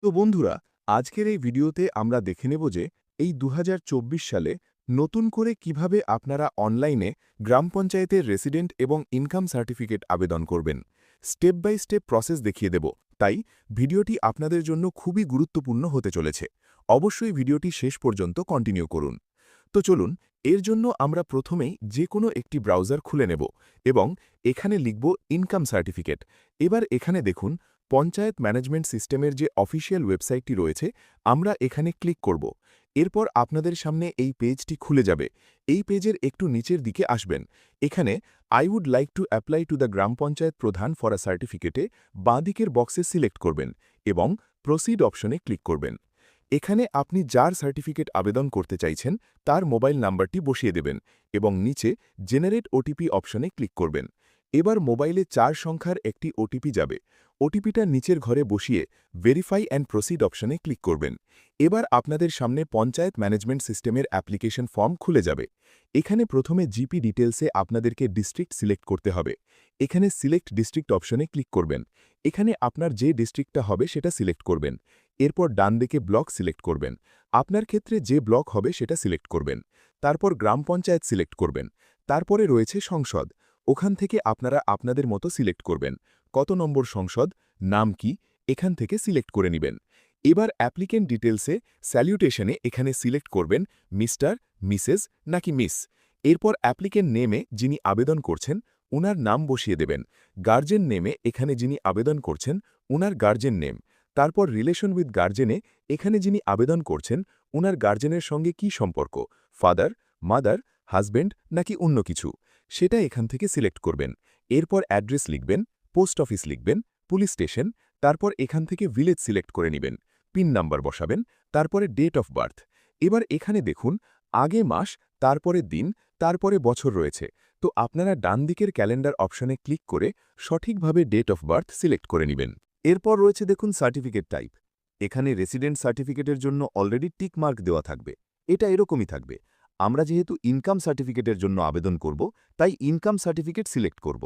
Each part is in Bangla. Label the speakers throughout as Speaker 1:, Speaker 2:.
Speaker 1: তো বন্ধুরা, আজকের এই ভিডিওতে আমরা দেখে নেব যে এই ২০২৪ সালে নতুন করে কিভাবে আপনারা অনলাইনে গ্রাম পঞ্চায়েতের রেসিডেন্ট এবং ইনকাম সার্টিফিকেট আবেদন করবেন। স্টেপ বাই স্টেপ প্রসেস দেখিয়ে দেব, তাই ভিডিওটি আপনাদের জন্য খুবই গুরুত্বপূর্ণ হতে চলেছে। অবশ্যই ভিডিওটি শেষ পর্যন্ত কন্টিনিউ করুন। তো চলুন, এর জন্য আমরা প্রথমেই যে কোনো একটি ব্রাউজার খুলে নেব এবং এখানে লিখব ইনকাম সার্টিফিকেট। এবার এখানে দেখুন পঞ্চায়েত ম্যানেজমেন্ট সিস্টেমের যে অফিসিয়াল ওয়েবসাইটটি রয়েছে, আমরা এখানে ক্লিক করব। এরপর আপনাদের সামনে এই পেজটি খুলে যাবে। এই পেজের একটু নিচের দিকে আসবেন। এখানে I would like to apply to the gram panchayat pradhan for আ সার্টিফিকেটে বাঁদিকের বক্সে সিলেক্ট করবেন এবং প্রসিড অপশনে ক্লিক করবেন। এখানে আপনি যার সার্টিফিকেট আবেদন করতে চাইছেন তার মোবাইল নাম্বারটি বসিয়ে দেবেন এবং নিচে জেনারেট ওটিপি অপশনে ক্লিক করবেন। এবার মোবাইলে ৪ সংখ্যার একটি ওটিপি যাবে। ওটিপিটা নিচের ঘরে বসিয়ে ভেরিফাই অ্যান্ড প্রসিড অপশনে ক্লিক করবেন। এবার আপনাদের সামনে পঞ্চায়েত ম্যানেজমেন্ট সিস্টেমের অ্যাপ্লিকেশন ফর্ম খুলে যাবে। এখানে প্রথমে জিপি ডিটেলসে আপনাদেরকে ডিস্ট্রিক্ট সিলেক্ট করতে হবে। এখানে সিলেক্ট ডিস্ট্রিক্ট অপশনে ক্লিক করবেন। এখানে আপনার যে ডিস্ট্রিক্টটা হবে সেটা সিলেক্ট করবেন। এরপর ডান দিকে ব্লক সিলেক্ট করবেন। আপনার ক্ষেত্রে যে ব্লক হবে সেটা সিলেক্ট করবেন। তারপর গ্রাম পঞ্চায়েত সিলেক্ট করবেন। তারপরে রয়েছে সংসদ। ওখান থেকে আপনারা আপনাদের মতো সিলেক্ট করবেন। কত নম্বর সংসদ, নাম কি, এখান থেকে সিলেক্ট করে নেবেন। এবার অ্যাপ্লিকেন্ট ডিটেলসে স্যালিউটেশনে এখানে সিলেক্ট করবেন মিস্টার, মিসেস নাকি মিস। এরপর অ্যাপ্লিকেন্ট নেমে যিনি আবেদন করছেন উনার নাম বসিয়ে দেবেন। গার্জেন নেমে এখানে যিনি আবেদন করছেন উনার গার্জেন নেম। তারপর রিলেশন উইথ গার্জেনে এখানে যিনি আবেদন করছেন উনার গার্জেনের সঙ্গে কি সম্পর্ক, ফাদার, মাদার, হাজব্যান্ড নাকি অন্য কিছু, সেটা এখান থেকে সিলেক্ট করবেন। এরপর অ্যাড্রেস লিখবেন, পোস্ট অফিস লিখবেন, পুলিশ স্টেশন, তারপর এখান থেকে ভিলেজ সিলেক্ট করে নেবেন, পিন নাম্বার বসাবেন, তারপরে ডেট অফ বার্থ। এবার এখানে দেখুন আগে মাস, তারপরে দিন, তারপরে বছর রয়েছে। তো আপনারা ডান দিকের ক্যালেন্ডার অপশনে ক্লিক করে সঠিকভাবে ডেট অফ বার্থ সিলেক্ট করে নেবেন। এরপর রয়েছে দেখুন সার্টিফিকেট টাইপ। এখানে রেসিডেন্ট সার্টিফিকেটের জন্য অলরেডি টিক মার্ক দেওয়া থাকবে। এটা এরকমই থাকবে। আমরা যেহেতু ইনকাম সার্টিফিকেটের জন্য আবেদন করব, তাই ইনকাম সার্টিফিকেট সিলেক্ট করব।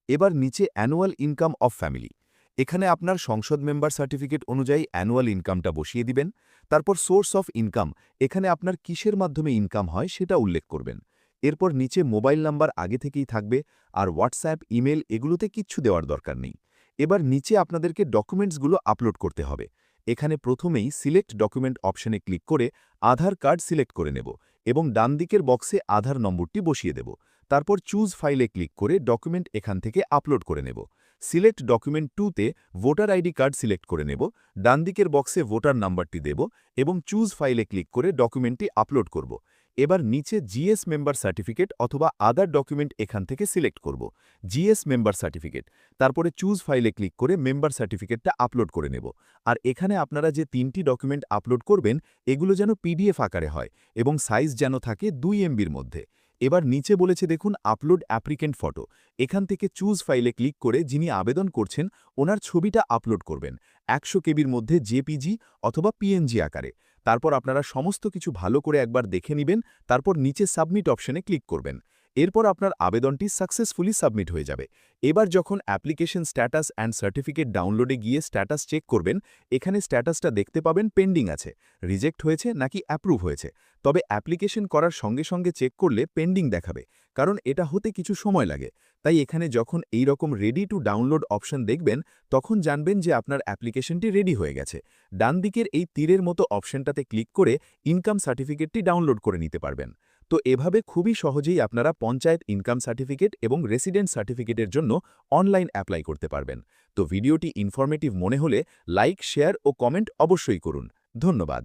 Speaker 1: এবার নিচে অ্যানুয়াল ইনকাম অফ ফ্যামিলি। এখানে আপনার সংসদ মেম্বার সার্টিফিকেট অনুযায়ী অ্যানুয়াল ইনকামটা বসিয়ে দিবেন। তারপর সোর্স অফ ইনকাম, এখানে আপনার কিসের মাধ্যমে ইনকাম হয় সেটা উল্লেখ করবেন। এরপর নিচে মোবাইল নাম্বার আগে থেকেই থাকবে, আর হোয়াটসঅ্যাপ, ইমেল এগুলোতে কিচ্ছু দেওয়ার দরকার নেই। এবার নিচে আপনাদেরকে ডকুমেন্টসগুলো আপলোড করতে হবে। এখানে প্রথমেই সিলেক্ট ডকুমেন্ট অপশনে ক্লিক করে আধার কার্ড সিলেক্ট করে নেব এবং ডান দিকের বক্সে আধার নম্বরটি বসিয়ে দেব। তারপর চুজ ফাইলে ক্লিক করে ডকুমেন্ট এখান থেকে আপলোড করে নেব। সিলেক্ট ডকুমেন্ট 2তে ভোটার আইডি কার্ড সিলেক্ট করে নেব, ডান দিকের বক্সে ভোটার নাম্বারটি দেব এবং চুজ ফাইলে ক্লিক করে ডকুমেন্টটি আপলোড করব। এবার নিচে জিএস মেম্বার সার্টিফিকেট অথবা আদার ডকুমেন্ট এখান থেকে সিলেক্ট করব। জিএস মেম্বার সার্টিফিকেট, তারপরে চুজ ফাইলে ক্লিক করে মেম্বার সার্টিফিকেটটা আপলোড করে নেব। আর এখানে আপনারা যে 3টি ডকুমেন্ট আপলোড করবেন এগুলো যেন পিডিএফ আকারে হয় এবং সাইজ যেন থাকে 2 এমবির মধ্যে। এবার নিচে বলেছে দেখুন আপলোড অ্যাপ্লিকেন্ট ফটো। এখান থেকে চুজ ফাইলে ক্লিক করে যিনি আবেদন করছেন ওনার ছবিটা আপলোড করবেন 100 কেবির মধ্যে জেপিজি অথবা পিএনজি আকারে। তারপর আপনারা সমস্ত কিছু ভালো করে একবার দেখে নেবেন, তারপর নিচে সাবমিট অপশনে ক্লিক করবেন। এরপর আপনার আবেদনটি সাকসেসফুলি সাবমিট হয়ে যাবে। এবার যখন অ্যাপ্লিকেশন স্ট্যাটাস অ্যান্ড সার্টিফিকেট ডাউনলোডে গিয়ে স্ট্যাটাস চেক করবেন, এখানে স্ট্যাটাসটা দেখতে পাবেন পেন্ডিং আছে, রিজেক্ট হয়েছে নাকি অ্যাপ্রুভ হয়েছে। তবে অ্যাপ্লিকেশন করার সঙ্গে সঙ্গে চেক করলে পেন্ডিং দেখাবে, কারণ এটা হতে কিছু সময় লাগে। তাই এখানে যখন এই রকম রেডি টু ডাউনলোড অপশন দেখবেন তখন জানবেন যে আপনার অ্যাপ্লিকেশনটি রেডি হয়ে গেছে। ডান দিকের এই তীরের মতো অপশনটাতে ক্লিক করে ইনকাম সার্টিফিকেটটি ডাউনলোড করে নিতে পারবেন। তো এভাবে খুবই সহজেই আপনারা পঞ্চায়েত ইনকাম সার্টিফিকেট এবং রেসিডেন্ট সার্টিফিকেটের জন্য অনলাইন অ্যাপ্লাই করতে পারবেন। তো ভিডিওটি ইনফরমেটিভ মনে হলে লাইক, শেয়ার ও কমেন্ট অবশ্যই করুন। ধন্যবাদ।